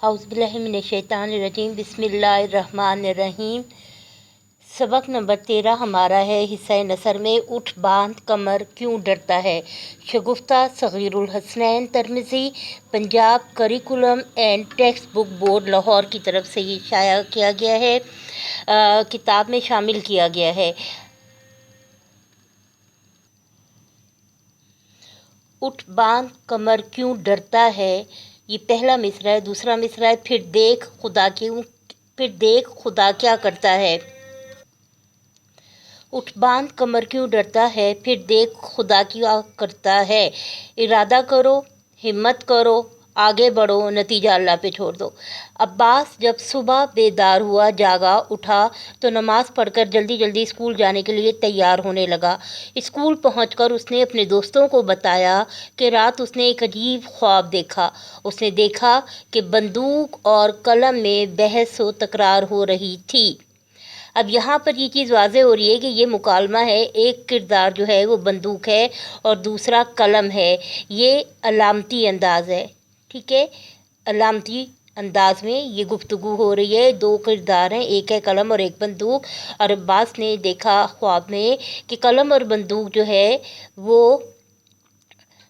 औज़ुबिल्लाहिमिनश्शैतानिर्रजीम बिस्मिल्लाहिर्रहमानिर्रहीम। सबक नंबर 13 हमारा है हिस्सा नसर में उठ बांध कमर क्यों डरता है। Shagufta Saghirul Hasnain Tirmizi, Punjab curriculum and textbook board Lahore की तरफ से ये शाया किया गया है, किताब में शामिल किया गया है। उठ बांध कमर क्यों डरता है, ये पहला मिसरा है। दूसरा मिसरा है फिर देख खुदा क्या करता है। उठ बांध कमर क्यों डरता है, फिर देख खुदा क्या करता है। इरादा करो, हिम्मत करो, आगे बढ़ो, नतीजा अल्लाह पे छोड़ दो। अब्बास जब सुबह बेदार हुआ, जागा, उठा तो नमाज पढ़कर जल्दी जल्दी स्कूल जाने के लिए तैयार होने लगा। स्कूल पहुंचकर उसने अपने दोस्तों को बताया कि रात उसने एक अजीब ख्वाब देखा। उसने देखा कि बंदूक और कलम में बहस व तकरार हो रही थी। अब यहाँ पर ये चीज़ वाज़े हो रही है कि ये मुकालमा है, एक किरदार जो है वो बंदूक है और दूसरा कलम है। ये अलामती अंदाज़ है, ठीक है। अलामती अंदाज में ये गुफ्तगू हो रही है। दो किरदार हैं, एक है कलम और एक बंदूक। और अब्बास ने देखा ख्वाब में कि कलम और बंदूक जो है वो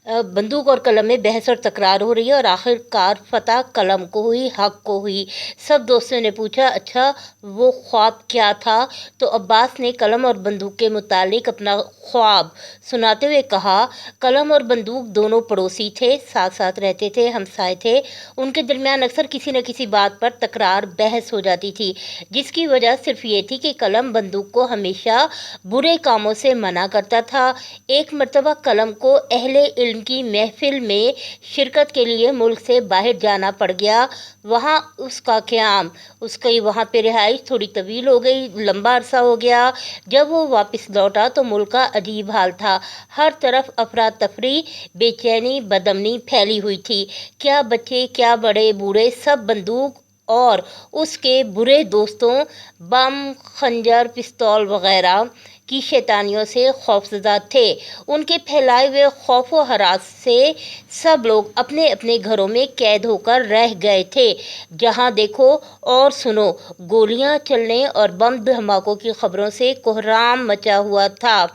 बंदूक और कलम में बहस और तकरार हो रही है और आखिरकार फ़तह कलम को हुई, हक़ को हुई। सब दोस्तों ने पूछा, अच्छा वो ख्वाब क्या था? तो अब्बास ने कलम और बंदूक के मुतालिक अपना ख्वाब सुनाते हुए कहा, कलम और बंदूक दोनों पड़ोसी थे, साथ साथ रहते थे, हमसाए थे। उनके दरमियान अक्सर किसी न किसी बात पर तकरार बहस हो जाती थी, जिसकी वजह सिर्फ ये थी कि कलम बंदूक को हमेशा बुरे कामों से मना करता था। एक मर्तबा कलम को अहले इल्म की महफिल में शिरकत के लिए मुल्क से बाहर जाना पड़ गया। वहाँ उसका क़याम, उसकी वहाँ पे रिहाइश थोड़ी तवील हो गई, लंबा अरसा हो गया। जब वो वापस लौटा तो मुल्क का अजीब हाल था। हर तरफ अफरा तफरी, बेचैनी, बदअमनी फैली हुई थी। क्या बच्चे, क्या बड़े बूढ़े, सब बंदूक और उसके बुरे दोस्तों, बम, खंजर, पिस्तौल वग़ैरह की शैतानियों से खौफज़दा थे। उनके फैलाए हुए खौफ व हरास से सब लोग अपने अपने घरों में कैद होकर रह गए थे। जहां देखो और सुनो गोलियां चलने और बम धमाकों की खबरों से कोहराम मचा हुआ था।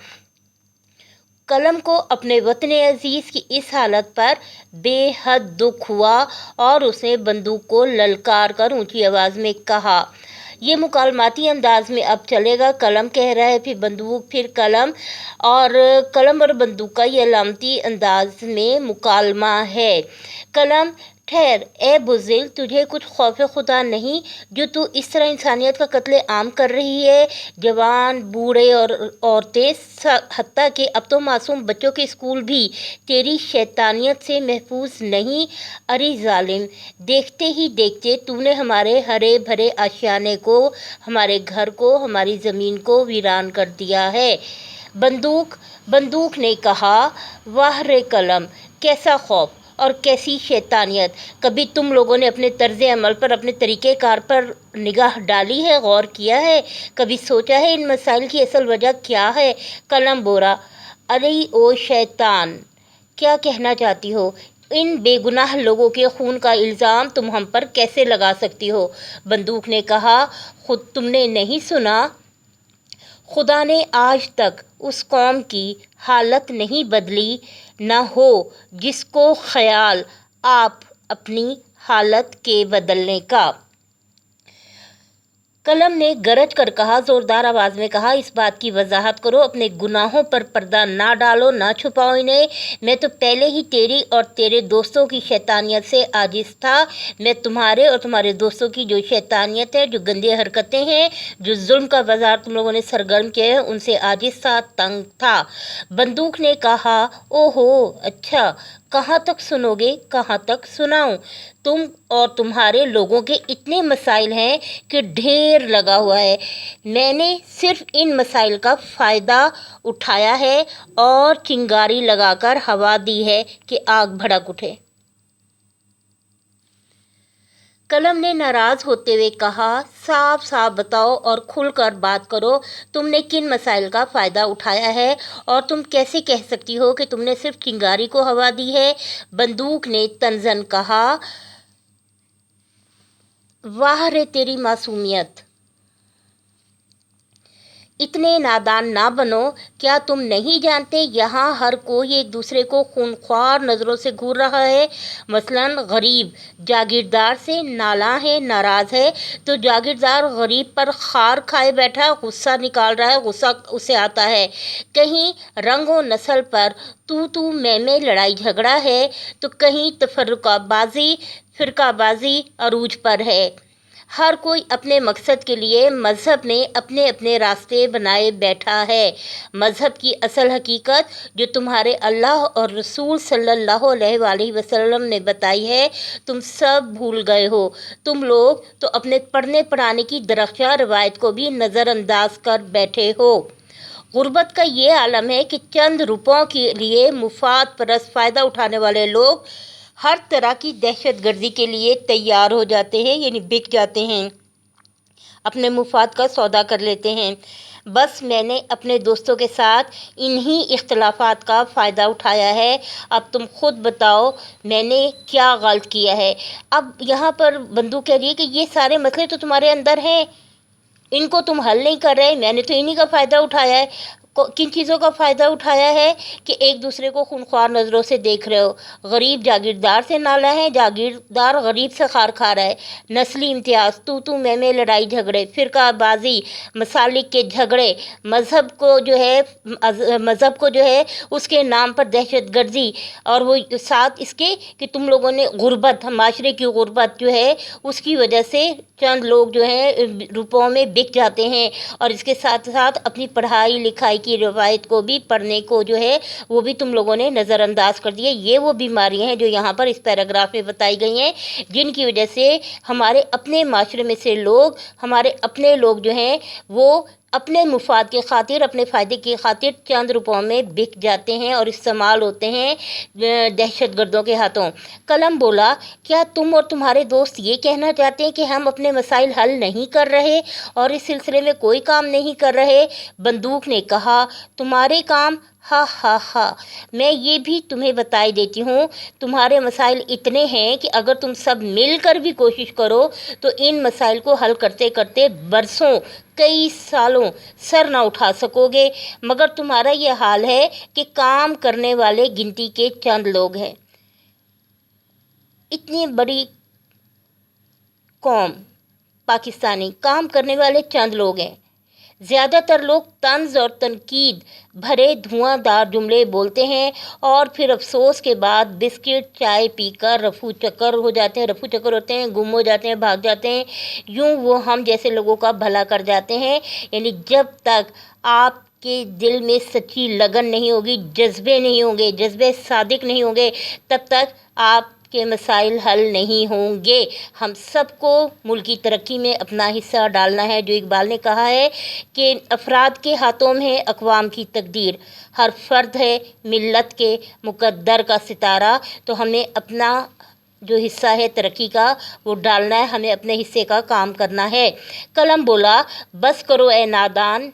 कलम को अपने वतन अजीज़ की इस हालत पर बेहद दुख हुआ और उसने बंदूक को ललकार कर ऊंची आवाज़ में कहा। ये मुकालमाती अंदाज में अब चलेगा। कलम कह रहा है, फिर बंदूक, फिर कलम, और कलम और बंदूक का ये अलामती अंदाज में मुकालमा है। कलम, ठहर ए बुज़िल, तुझे कुछ खौफ खुदा नहीं जो तू इस तरह इंसानियत का कत्ले आम कर रही है? जवान, बूढ़े और औरतें, हत्ता कि अब तो मासूम बच्चों के स्कूल भी तेरी शैतानियत से महफूज नहीं। अरे जालिम, देखते ही देखते तूने हमारे हरे भरे आशियाने को, हमारे घर को, हमारी ज़मीन को वीरान कर दिया है। बंदूक ने कहा, वाह रे कलम, कैसा खौफ और कैसी शैतानियत। कभी तुम लोगों ने अपने तर्ज़ अमल पर, अपने तरीक़ेकार पर निगाह डाली है, गौर किया है? कभी सोचा है इन मसाइल की असल वजह क्या है? कलम बोला, अरे ओ शैतान, क्या कहना चाहती हो? इन बेगुनाह लोगों के खून का इल्ज़ाम तुम हम पर कैसे लगा सकती हो? बंदूक ने कहा, खुद तुमने नहीं सुना? खुदा ने आज तक उस कौम की हालत नहीं बदली, न हो जिसको ख्याल आप अपनी हालत के बदलने का। कलम ने गरज कर कहा, ज़ोरदार आवाज़ में कहा, इस बात की वजाहत करो, अपने गुनाहों पर पर्दा ना डालो, ना छुपाओ इन्हें। मैं तो पहले ही तेरी और तेरे दोस्तों की शैतानियत से आजिज़ था। मैं तुम्हारे और तुम्हारे दोस्तों की जो शैतानियत है, जो गंदी हरकतें हैं, जो जुल्म का बाजार तुम लोगों ने सरगर्म किया है, उनसे आजिज़ था, तंग था। बंदूक ने कहा, ओहो अच्छा, कहाँ तक सुनोगे, कहाँ तक सुनाऊं? तुम और तुम्हारे लोगों के इतने मसाइल हैं कि ढेर लगा हुआ है। मैंने सिर्फ इन मसाइल का फ़ायदा उठाया है और चिंगारी लगाकर हवा दी है कि आग भड़क उठे। कलम ने नाराज़ होते हुए कहा, साफ साफ बताओ और खुलकर बात करो, तुमने किन मसाइल का फ़ायदा उठाया है और तुम कैसे कह सकती हो कि तुमने सिर्फ चिंगारी को हवा दी है? बंदूक ने तंज़न कहा, वाह रे तेरी मासूमियत, इतने नादान ना बनो। क्या तुम नहीं जानते यहाँ हर कोई एक दूसरे को खूंखार नज़रों से घूर रहा है। मसलन गरीब जागीरदार से नाला है, नाराज़ है, तो जागीरदार गरीब पर खार खाए बैठा गुस्सा निकाल रहा है, गुस्सा उसे आता है। कहीं रंग व नस्ल पर तू मैं लड़ाई झगड़ा है, तो कहीं तफर्रुकाबाजी फिरकाबाजी अरूज पर है। हर कोई अपने मकसद के लिए मज़हब ने अपने अपने रास्ते बनाए बैठा है। मज़हब की असल हकीकत जो तुम्हारे अल्लाह और रसूल सल्लल्लाहु अलैहि वसल्लम ने बताई है, तुम सब भूल गए हो। तुम लोग तो अपने पढ़ने पढ़ाने की दरख्शां रवायत को भी नज़रअंदाज कर बैठे हो। गुर्बत का ये आलम है कि चंद रुपयों के लिए मुफाद परस्त फ़ायदा उठाने वाले लोग हर तरह की दहशत गर्दी के लिए तैयार हो जाते हैं, यानी बिक जाते हैं, अपने मुफाद का सौदा कर लेते हैं। बस मैंने अपने दोस्तों के साथ इन्हीं इख्तलाफात का फ़ायदा उठाया है। अब तुम खुद बताओ मैंने क्या गलत किया है। अब यहाँ पर बंदू कह रही है कि ये सारे मसले तो तुम्हारे अंदर हैं, इनको तुम हल नहीं कर रहे। मैंने तो इन्हीं का फ़ायदा उठाया है। किन चीज़ों का फ़ायदा उठाया है कि एक दूसरे को खूंखार नज़रों से देख रहे हो। गरीब जागीरदार से नाला है, जागीरदार गरीब से खार खा रहा है। नस्ली इम्तियाज़, तू मैं लाड़ाई झगड़े, फ़िरकाबाजी, मसालिक के झगड़े, मज़हब को जो है उसके नाम पर दहशत गर्दी, और वो साथ इसके कि तुम लोगों ने गुर्बत, माशरे की गुर्बत जो है उसकी वजह से चंद लोग जो हैं रुपयों में बिक जाते हैं, और इसके साथ साथ अपनी पढ़ाई लिखाई की रवायत को भी, पढ़ने को जो है वो भी तुम लोगों ने नज़रअंदाज कर दिया। ये वो बीमारियां हैं जो यहाँ पर इस पैराग्राफ में बताई गई हैं, जिनकी वजह से हमारे अपने माशरे में से लोग, हमारे अपने लोग जो हैं वो अपने मुफाद के खातिर, अपने फ़ायदे की खातिर चंद रुपयों में बिक जाते हैं और इस्तेमाल होते हैं दहशत गर्दों के हाथों। कलम बोला, क्या तुम और तुम्हारे दोस्त ये कहना चाहते हैं कि हम अपने मसाइल हल नहीं कर रहे और इस सिलसिले में कोई काम नहीं कर रहे? बंदूक ने कहा, तुम्हारे काम, हा हा हा, मैं ये भी तुम्हें बताई देती हूँ, तुम्हारे मसाइल इतने हैं कि अगर तुम सब मिलकर भी कोशिश करो तो इन मसाइल को हल करते करते बरसों, कई सालों सर ना उठा सकोगे। मगर तुम्हारा ये हाल है कि काम करने वाले गिनती के चंद लोग हैं। इतनी बड़ी कौम पाकिस्तानी, काम करने वाले चंद लोग हैं। ज़्यादातर लोग तंज और तनकीद भरे धुआंधार जुमले बोलते हैं और फिर अफसोस के बाद बिस्किट चाय पीकर रफू चक्कर हो जाते हैं, रफू चक्कर होते हैं, गुम हो जाते हैं, भाग जाते हैं। यूं वो हम जैसे लोगों का भला कर जाते हैं। यानी जब तक आपके दिल में सच्ची लगन नहीं होगी, जज्बे नहीं होंगे, जज्बे सादिक नहीं होंगे, तब तक आप के मसाइल हल नहीं होंगे। हम सबको मुल्क की तरक्की में अपना हिस्सा डालना है। जो इकबाल ने कहा है कि अफराद के हाथों में है अक़वाम की तकदीर, हर फ़र्द है मिल्लत के मुक़द्दर का सितारा। तो हमें अपना जो हिस्सा है तरक्की का वो डालना है, हमें अपने हिस्से का काम करना है। कलम बोला, बस करो ए नादान,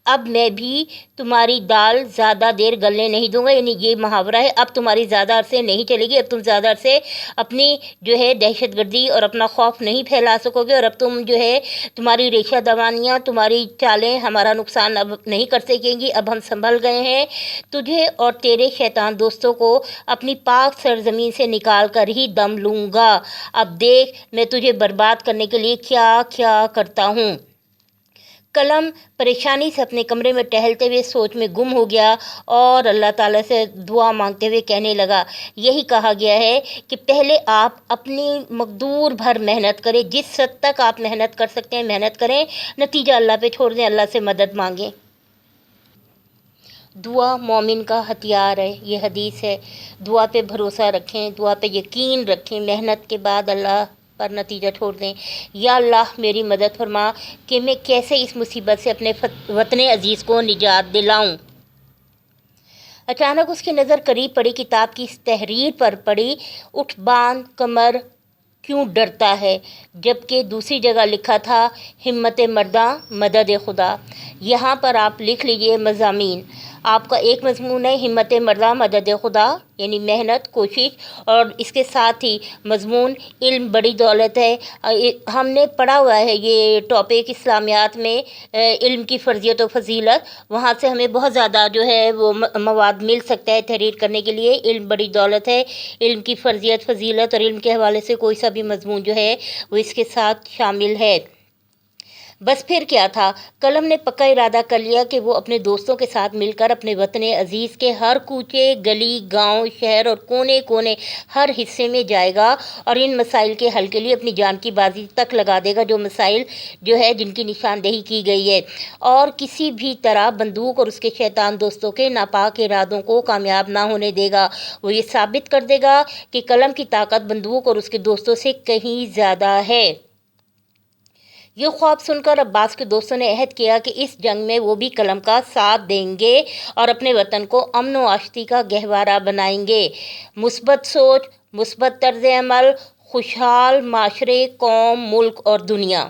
अब मैं भी तुम्हारी दाल ज़्यादा देर गलने नहीं दूंगा। यानी ये मुहावरा है, अब तुम्हारी ज़्यादा अरसे नहीं चलेगी, अब तुम ज़्यादा अरसे अपनी जो है दहशत गर्दी और अपना खौफ नहीं फैला सकोगे, और अब तुम जो है तुम्हारी रेशा दवानियाँ, तुम्हारी चालें हमारा नुकसान अब नहीं कर सकेंगी। अब हम संभल गए हैं। तुझे और तेरे शैतान दोस्तों को अपनी पाक सरजमीन से निकाल कर ही दम लूँगा। अब देख मैं तुझे बर्बाद करने के लिए क्या क्या करता हूँ। कलम परेशानी से अपने कमरे में टहलते हुए सोच में गुम हो गया और अल्लाह ताला से दुआ मांगते हुए कहने लगा, यही कहा गया है कि पहले आप अपनी मकदूर भर मेहनत करें, जिस हद तक आप मेहनत कर सकते हैं मेहनत करें, नतीजा अल्लाह पे छोड़ दें, अल्लाह से मदद मांगें। दुआ मोमिन का हथियार है, ये हदीस है। दुआ पे भरोसा रखें, दुआ पे यकीन रखें, मेहनत के बाद अल्लाह पर नतीजा छोड़ दें। या अल्लाह मेरी मदद फरमा कि मैं कैसे इस मुसीबत से अपने वतन अज़ीज़ को निजात दिलाऊं। अचानक उसकी नज़र करीब पड़ी किताब की इस तहरीर पर पड़ी, उठ बांध कमर क्यों डरता है, जबकि दूसरी जगह लिखा था हिम्मत मर्दा मदद खुदा। यहाँ पर आप लिख लीजिए मज़ामीन। آپ کا ایک مضمون ہے ہمت مردہ مدد خدا، یعنی محنت کوشش، اور اس کے ساتھ ہی مضمون علم بڑی دولت ہے۔ ہم نے پڑھا ہوا ہے یہ ٹاپک اسلامیات میں، علم کی فرضیت و فضیلت، وہاں سے ہمیں بہت زیادہ جو ہے وہ مواد مل سکتا ہے تحریر کرنے کے لیے۔ علم بڑی دولت ہے، علم کی فرضیت فضیلت اور علم کے حوالے سے کوئی سا بھی مضمون جو ہے وہ اس کے ساتھ شامل ہے۔ بس پھر کیا تھا، قلم نے پکا ارادہ کر لیا کہ وہ اپنے دوستوں کے ساتھ مل کر اپنے وطن عزیز کے ہر کوچے گلی گاؤں شہر اور کونے کونے ہر حصے میں جائے گا اور ان مسائل کے حل کے لیے اپنی جان کی بازی تک لگا دے گا، جو مسائل جو ہے جن کی نشاندہی کی گئی ہے، اور کسی بھی طرح بندوق اور اس کے شیطان دوستوں کے ناپاک ارادوں کو کامیاب نہ ہونے دے گا۔ وہ یہ ثابت کر دے گا کہ قلم کی طاقت بندوق اور اس کے دوستوں سے کہیں زیادہ ہے۔ یہ خواب سن کر عباس کے دوستوں نے عہد کیا کہ اس جنگ میں وہ بھی قلم کا ساتھ دیں گے اور اپنے وطن کو امن و آشتی کا گہوارہ بنائیں گے۔ مثبت سوچ، مثبت طرز عمل، خوشحال معاشرے، قوم، ملک اور دنیا۔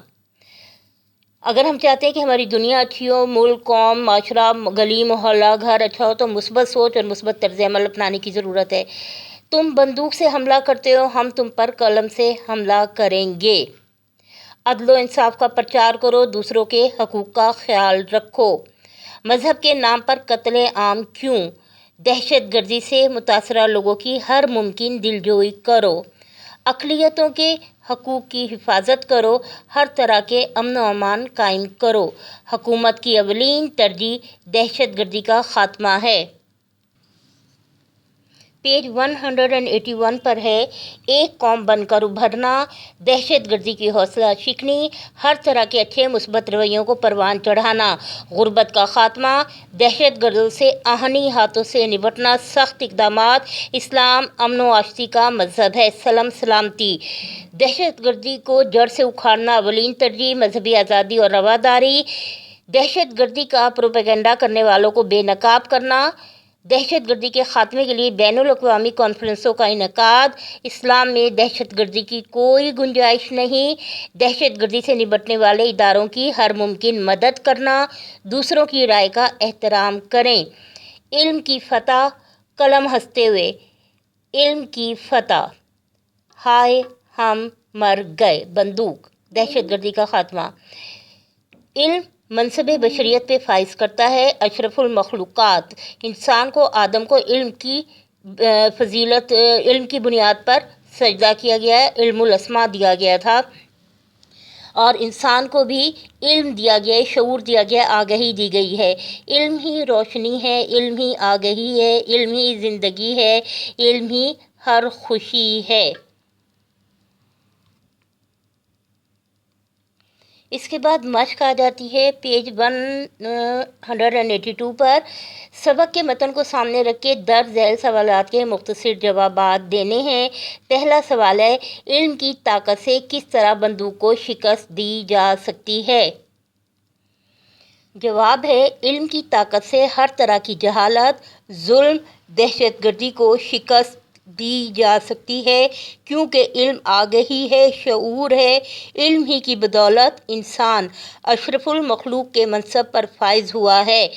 اگر ہم چاہتے ہیں کہ ہماری دنیا اچھی ہو، ملک، قوم، معاشرہ، گلی محلہ، گھر اچھا ہو، تو مثبت سوچ اور مثبت طرز عمل اپنانے کی ضرورت ہے۔ تم بندوق سے حملہ کرتے ہو، ہم تم پر قلم سے حملہ کریں گے۔ عدل و انصاف کا پرچار کرو، دوسروں کے حقوق کا خیال رکھو۔ مذہب کے نام پر قتل عام کیوں؟ دہشت گردی سے متاثرہ لوگوں کی ہر ممکن دلجوئی کرو۔ اقلیتوں کے حقوق کی حفاظت کرو، ہر طرح کے امن و امان قائم کرو۔ حکومت کی اولین ترجیح دہشت گردی کا خاتمہ ہے۔ پیج 181 پر ہے، ایک قوم بن کر ابھرنا، دہشت گردی کی حوصلہ شکنی، ہر طرح کے اچھے مثبت رویوں کو پروان چڑھانا، غربت کا خاتمہ، دہشت گردوں سے آہنی ہاتھوں سے نمٹنا، سخت اقدامات۔ اسلام امن و آشتی کا مذہب ہے، سلامتی۔ دہشت گردی کو جڑ سے اکھاڑنا اولین ترجیح، مذہبی آزادی اور رواداری۔ دہشت گردی کا پروپیگنڈا کرنے والوں کو بے نقاب کرنا، دہشت گردی کے خاتمے کے لیے بین الاقوامی کانفرنسوں کا انعقاد۔ اسلام میں دہشت گردی کی کوئی گنجائش نہیں۔ دہشت گردی سے نمٹنے والے اداروں کی ہر ممکن مدد کرنا، دوسروں کی رائے کا احترام کریں۔ علم کی فتح، قلم ہنستے ہوئے، علم کی فتح، ہائے ہم مر گئے، بندوق، دہشت گردی کا خاتمہ۔ علم منصب بشریت پہ فائز کرتا ہے، اشرف المخلوقات۔ انسان کو، آدم کو علم کی فضیلت، علم کی بنیاد پر سجدہ کیا گیا ہے، علم الاسماء دیا گیا تھا، اور انسان کو بھی علم دیا گیا ہے، شعور دیا گیا ہے، آگہی دی گئی ہے۔ علم ہی روشنی ہے، علم ہی آگہی ہے، علم ہی زندگی ہے، علم ہی ہر خوشی ہے۔ اس کے بعد مشق آ جاتی ہے پیج 182 پر، سبق کے متن کو سامنے رکھ کے درج ذیل سوالات کے مختصر جوابات دینے ہیں۔ پہلا سوال ہے، علم کی طاقت سے کس طرح بندوق کو شکست دی جا سکتی ہے؟ جواب ہے، علم کی طاقت سے ہر طرح کی جہالت، ظلم، دہشت گردی کو شکست دی جا سکتی ہے، کیونکہ علم آگہی ہے، شعور ہے۔ علم ہی کی بدولت انسان اشرف المخلوق کے منصب پر فائز ہوا ہے۔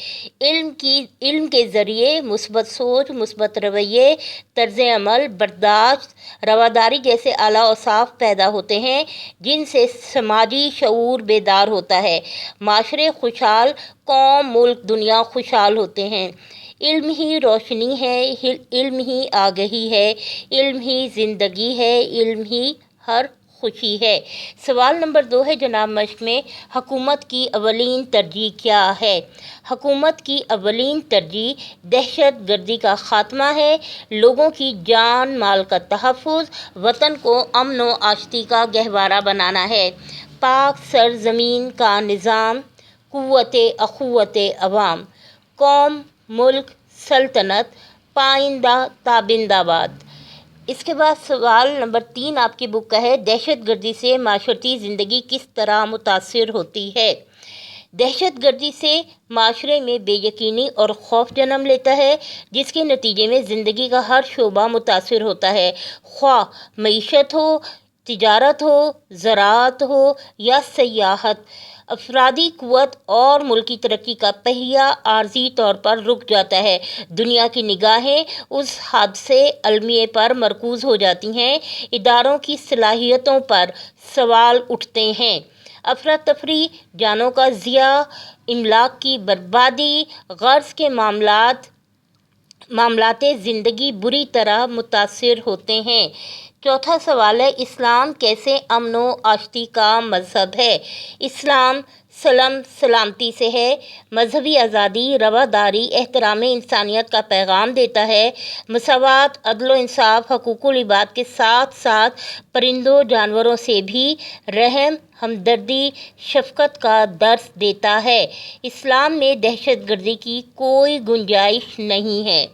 علم کے ذریعے مثبت سوچ، مثبت رویے، طرز عمل، برداشت، رواداری جیسے اعلیٰ اوصاف پیدا ہوتے ہیں، جن سے سماجی شعور بیدار ہوتا ہے، معاشرے خوشحال، قوم، ملک، دنیا خوشحال ہوتے ہیں۔ علم ہی روشنی ہے، علم ہی آگہی ہے، علم ہی زندگی ہے، علم ہی ہر خوشی ہے۔ سوال نمبر 2 ہے جناب مشق میں، حکومت کی اولین ترجیح کیا ہے؟ حکومت کی اولین ترجیح دہشت گردی کا خاتمہ ہے، لوگوں کی جان مال کا تحفظ، وطن کو امن و آشتی کا گہوارہ بنانا ہے، پاک سرزمین کا نظام، قوت اخوت عوام، قوم، ملک، سلطنت، پائندہ تابندہ باد۔ اس کے بعد سوال نمبر 3 آپ کی بک کا ہے، دہشت گردی سے معاشرتی زندگی کس طرح متاثر ہوتی ہے؟ دہشت گردی سے معاشرے میں بے یقینی اور خوف جنم لیتا ہے، جس کے نتیجے میں زندگی کا ہر شعبہ متاثر ہوتا ہے، خواہ معیشت ہو، تجارت ہو، زراعت ہو یا سیاحت۔ افرادی قوت اور ملکی ترقی کا پہیہ عارضی طور پر رک جاتا ہے۔ دنیا کی نگاہیں اس حادثے المیہ پر مرکوز ہو جاتی ہیں، اداروں کی صلاحیتوں پر سوال اٹھتے ہیں۔ افراتفری، جانوں کا ضیاع، املاک کی بربادی، غرض کے معاملات زندگی بری طرح متاثر ہوتے ہیں۔ چوتھا سوال ہے، اسلام کیسے امن و آشتی کا مذہب ہے؟ اسلام سلامتی سے ہے، مذہبی آزادی، رواداری، احترام انسانیت کا پیغام دیتا ہے، مساوات، عدل و انصاف، حقوق العباد کے ساتھ ساتھ پرندوں جانوروں سے بھی رحم، ہمدردی، شفقت کا درس دیتا ہے۔ اسلام میں دہشت گردی کی کوئی گنجائش نہیں ہے۔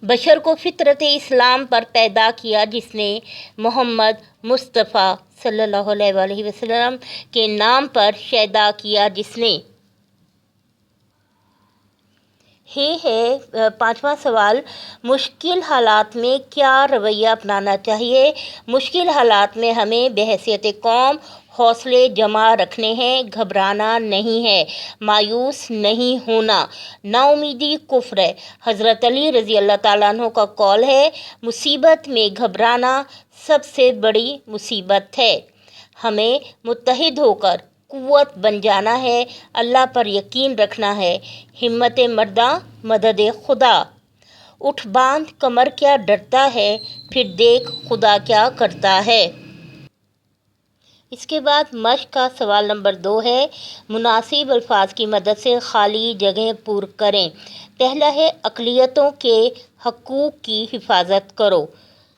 بشر کو فطرت اسلام پر پیدا کیا، جس نے محمد مصطفیٰ صلی اللہ علیہ وآلہ وسلم کے نام پر شائع کیا، جس نے پانچواں سوال، مشکل حالات میں کیا رویہ اپنانا چاہیے؟ مشکل حالات میں ہمیں بحیثیت قوم حوصلے جمع رکھنے ہیں، گھبرانا نہیں ہے، مایوس نہیں ہونا۔ نا امیدی کفر ہے۔ حضرت علی رضی اللہ تعالیٰ عنہ کا قول ہے، مصیبت میں گھبرانا سب سے بڑی مصیبت ہے۔ ہمیں متحد ہو کر قوت بن جانا ہے، اللہ پر یقین رکھنا ہے، ہمت مرداں مدد خدا، اٹھ باندھ کمر کیا ڈرتا ہے، پھر دیکھ خدا کیا کرتا ہے۔ اس کے بعد مشق کا سوال نمبر 2 ہے، مناسب الفاظ کی مدد سے خالی جگہیں پر کریں۔ پہلا ہے، اقلیتوں کے حقوق کی حفاظت کرو۔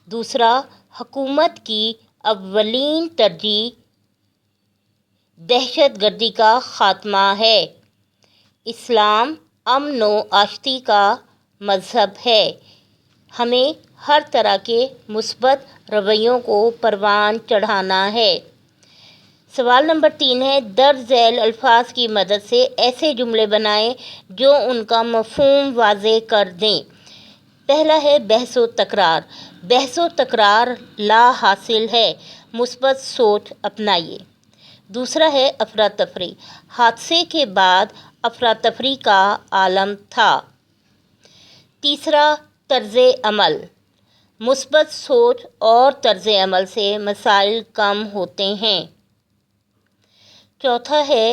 دوسرا، حکومت کی اولین ترجیح دہشت گردی کا خاتمہ ہے۔ اسلام امن و آشتی کا مذہب ہے۔ ہمیں ہر طرح کے مثبت رویوں کو پروان چڑھانا ہے۔ سوال نمبر 3 ہے، درج ذیل الفاظ کی مدد سے ایسے جملے بنائیں جو ان کا مفہوم واضح کر دیں۔ پہلا ہے، بحث و تکرار۔ بحث و تکرار لا حاصل ہے، مثبت سوچ اپنائیے۔ دوسرا ہے، افراتفری۔ حادثے کے بعد افراتفری کا عالم تھا۔ تیسرا، طرز عمل۔ مثبت سوچ اور طرز عمل سے مسائل کم ہوتے ہیں۔ چوتھا ہے،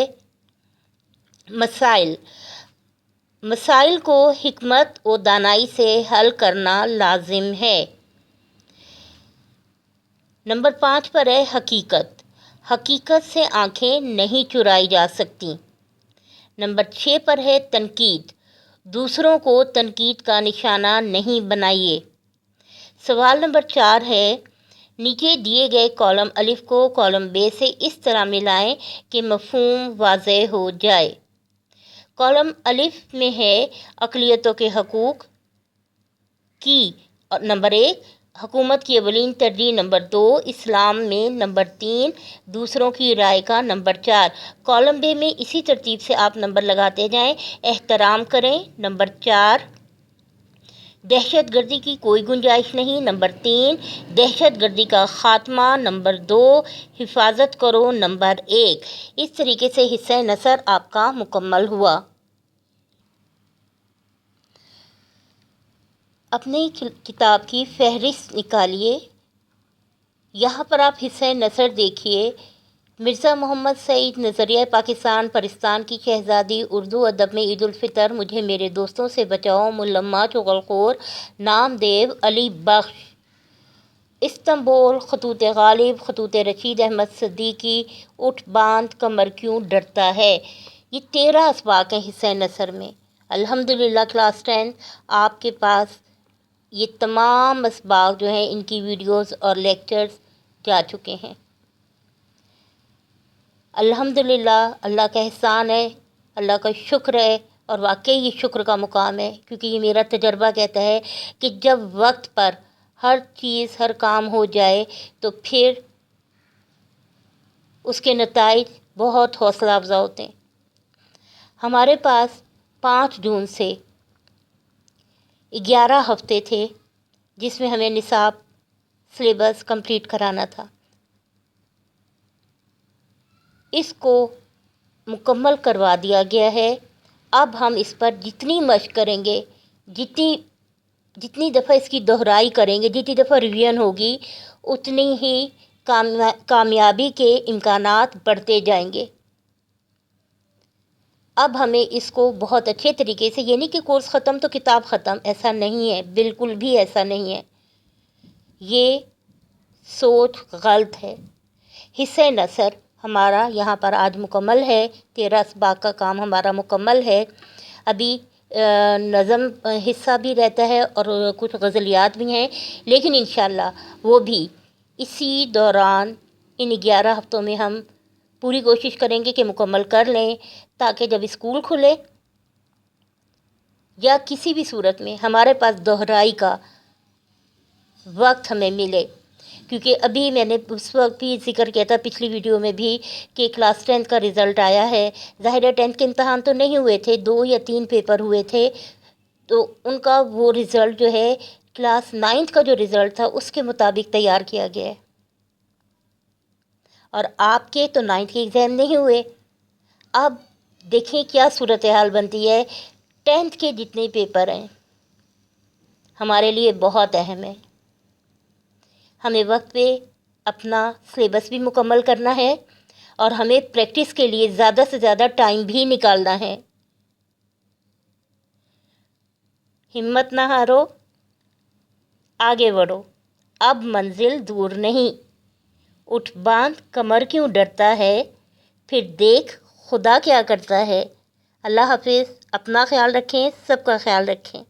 مسائل کو حکمت و دانائی سے حل کرنا لازم ہے۔ نمبر 5 پر ہے، حقیقت۔ حقیقت سے آنکھیں نہیں چرائی جا سکتی۔ نمبر 6 پر ہے، تنقید۔ دوسروں کو تنقید کا نشانہ نہیں بنائیے۔ سوال نمبر 4 ہے، نیچے دیے گئے کالم الف کو کالم ب سے اس طرح ملائیں کہ مفہوم واضح ہو جائے۔ کالم الف میں ہے، اقلیتوں کے حقوق کی نمبر 1، حکومت کی اولین ترجیح نمبر 2، اسلام میں نمبر 3، دوسروں کی رائے کا نمبر 4۔ کالم ب میں اسی ترتیب سے آپ نمبر لگاتے جائیں۔ احترام کریں نمبر 4، دہشت گردی کی کوئی گنجائش نہیں نمبر 3، دہشت گردی کا خاتمہ نمبر 2، حفاظت کرو نمبر 1۔ اس طریقے سے حصہ نثر آپ کا مکمل ہوا۔ اپنی کتاب کی فہرست نکالیے۔ یہاں پر آپ حصہ نثر دیکھیے، مرزا محمد سعید نظریہ پاکستان پرستان کی شہزادی، اردو ادب میں عید الفطر، مجھے میرے دوستوں سے بچاؤ، ملمہ چغلخور، نامدیو، علی بخش، استنبول، خطوط غالب، خطوط رشید احمد صدیقی، اٹھ باندھ کمر کیوں ڈرتا ہے۔ یہ 13 اسباق ہیں حصہ نثر میں۔ الحمدللہ کلاس 10 آپ کے پاس یہ تمام اسباق جو ہیں ان کی ویڈیوز اور لیکچرز جا چکے ہیں۔ الحمدللہ اللہ کا احسان ہے، اللہ کا شکر ہے، اور واقعی یہ شکر کا مقام ہے، کیونکہ یہ میرا تجربہ کہتا ہے کہ جب وقت پر ہر چیز ہر کام ہو جائے تو پھر اس کے نتائج بہت حوصلہ افزا ہوتے ہیں۔ ہمارے پاس 5 جون سے 11 ہفتے تھے جس میں ہمیں نصاب سلیبس کمپلیٹ کرانا تھا۔ اس کو مکمل کروا دیا گیا ہے۔ اب ہم اس پر جتنی مشق کریں گے، جتنی دفعہ اس کی دہرائی کریں گے، جتنی دفعہ ریویژن ہوگی، اتنی ہی کامیابی کے امکانات بڑھتے جائیں گے۔ اب ہمیں اس کو بہت اچھے طریقے سے، یہ نہیں کہ کورس ختم تو کتاب ختم، ایسا نہیں ہے، بالکل بھی ایسا نہیں ہے۔ یہ سوچ غلط ہے۔ حصہ نثر ہمارا یہاں پر آج مکمل ہے، 13 اسباق کا کام ہمارا مکمل ہے۔ ابھی نظم حصہ بھی رہتا ہے اور کچھ غزلیات بھی ہیں، لیکن انشاءاللہ وہ بھی اسی دوران ان 11 ہفتوں میں ہم پوری کوشش کریں گے کہ مکمل کر لیں، تاکہ جب اسکول کھلے یا کسی بھی صورت میں ہمارے پاس دہرائی کا وقت ہمیں ملے۔ کیونکہ ابھی میں نے اس وقت بھی ذکر کیا تھا پچھلی ویڈیو میں بھی کہ کلاس 10 کا رزلٹ آیا ہے۔ ظاہر ہے 10 کے امتحان تو نہیں ہوئے تھے، 2 یا 3 پیپر ہوئے تھے، تو ان کا وہ رزلٹ جو ہے کلاس 9 کا جو رزلٹ تھا اس کے مطابق تیار کیا گیا ہے۔ اور آپ کے تو 9 کے ایگزام نہیں ہوئے۔ اب دیکھیں کیا صورتحال بنتی ہے۔ 10 کے جتنے پیپر ہیں ہمارے لیے بہت اہم ہے۔ ہمیں وقت پہ اپنا سلیبس بھی مکمل کرنا ہے اور ہمیں پریکٹس کے لیے زیادہ سے زیادہ ٹائم بھی نکالنا ہے۔ ہمت نہ ہارو، آگے بڑھو، اب منزل دور نہیں۔ اٹھ باندھ کمر کیوں ڈرتا ہے، پھر دیکھ خدا کیا کرتا ہے۔ اللہ حافظ، اپنا خیال رکھیں، سب کا خیال رکھیں۔